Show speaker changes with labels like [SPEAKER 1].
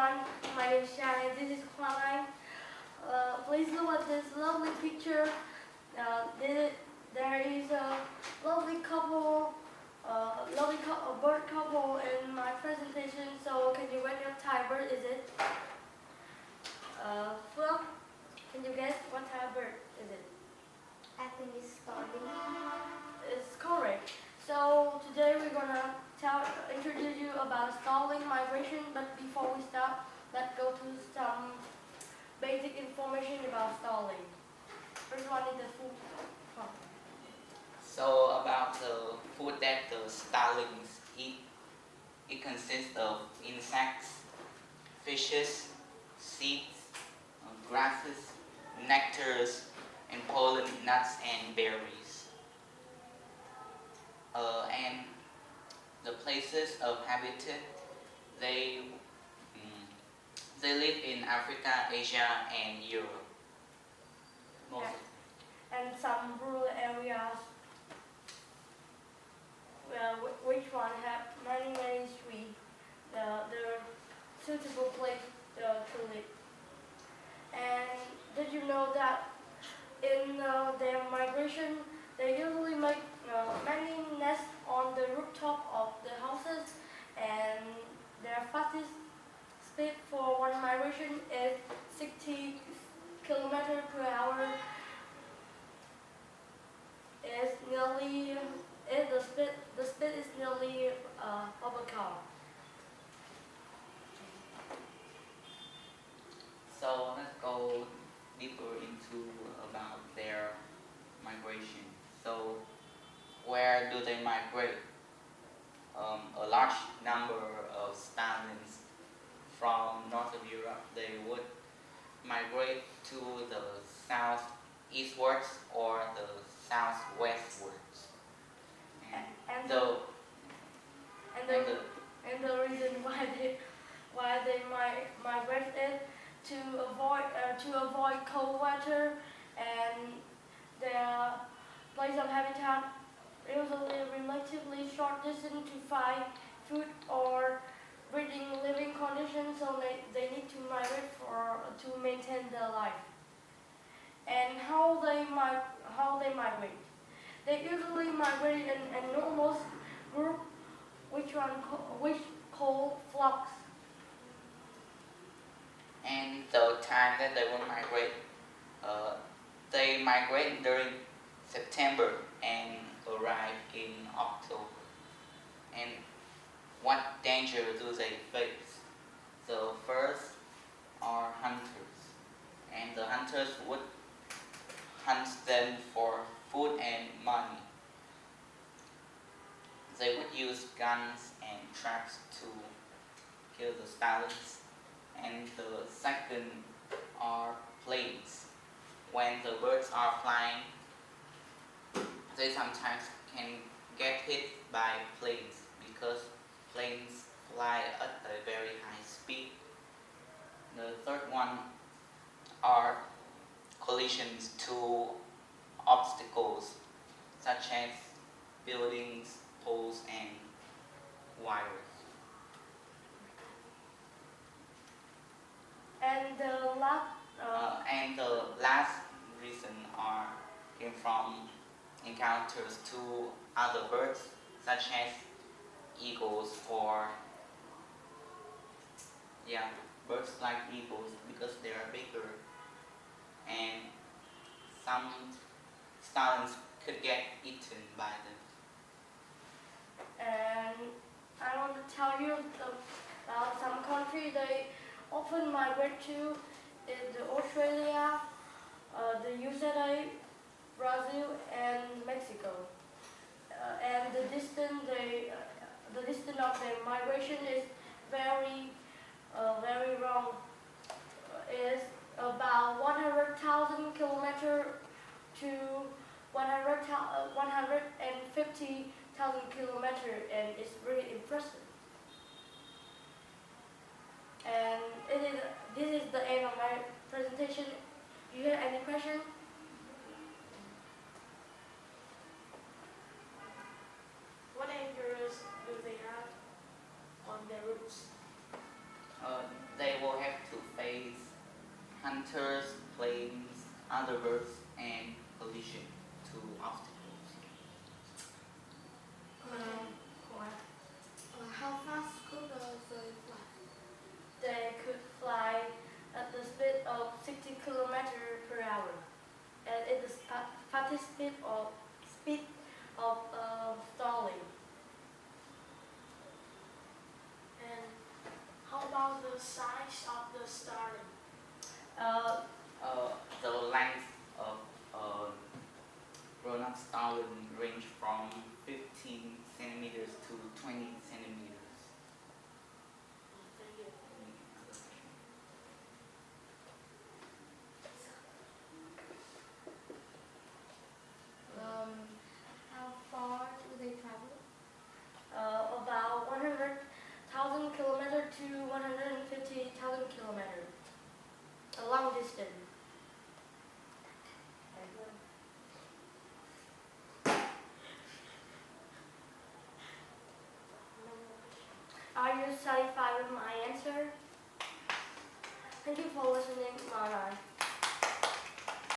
[SPEAKER 1] everyone, my name is Shai and this is Quang Anh. Please look at this lovely picture. There is a lovely couple, a bird couple in my presentation. So can you guess what type bird is it? Phương, can you guess what type of bird is it?
[SPEAKER 2] I think it's starving.
[SPEAKER 1] It's correct. So today we're gonna introduce you about stalling migration, but before we start, let's go to some basic information about stalling. First one is the food.
[SPEAKER 3] So about the food that the starlings eat, it consists of insects, fishes, seeds, grasses, nectars, and pollen, nuts, and berries. And the places of habitat, they live in Africa, Asia, and Europe.
[SPEAKER 1] And some rural areas, which one have many streets, they're suitable place to live. And did you know that in their migration, they usually make many nests on the rooftop of the houses, and their fastest speed for one migration is 60 kilometers per hour. The speed is nearly of a car.
[SPEAKER 3] So let's go deeper into about their migration. So where do they migrate? A large number of starlings from north of Europe, they would migrate to the southeastwards or the southwestwards.
[SPEAKER 1] And the reason why they migrate is to avoid cold weather, and their place of habitat usually relatively short distance to find food or breeding living conditions, so they need to migrate to maintain their life. And how they migrate? They usually migrate in an enormous group, which called flocks.
[SPEAKER 3] And the time that they will migrate, they migrate during September and arrive in October. And what danger do they face? The first are hunters, and the hunters would hunt them for food and money. They would use guns and traps to kill the starlings. And the second are planes. When the birds are flying, they sometimes can get hit by planes because planes fly at a very high speed. The third one are collisions to obstacles such as buildings, poles, and wires.
[SPEAKER 1] And
[SPEAKER 3] the last reason came from encounters to other birds such as eagles or birds like eagles because they are bigger, and some starlings could get eaten by them.
[SPEAKER 1] And I want to tell you about some country they often migrate to is Australia, the USA, Brazil, and Mexico. And the distance of their migration is very long. Is about 100,000 kilometers to 150,000 kilometers, and it's really impressive. And this is the end of my presentation. Do you have any questions?
[SPEAKER 2] What anchors do they have on their roots?
[SPEAKER 3] They hunters, planes, other birds, and collision to obstacles.
[SPEAKER 2] How fast could they fly?
[SPEAKER 1] They could fly at the speed of 60 kilometers per hour, and it is fastest speed of stalling.
[SPEAKER 2] And how about the size of the starling?
[SPEAKER 1] Uh,
[SPEAKER 3] The length of grown-up starling range from 15 centimeters to 20 centimeters.
[SPEAKER 2] Thank you. How far do they travel?
[SPEAKER 1] about 100,000 kilometers to 150,000 kilometers. A long distance. Are you satisfied with my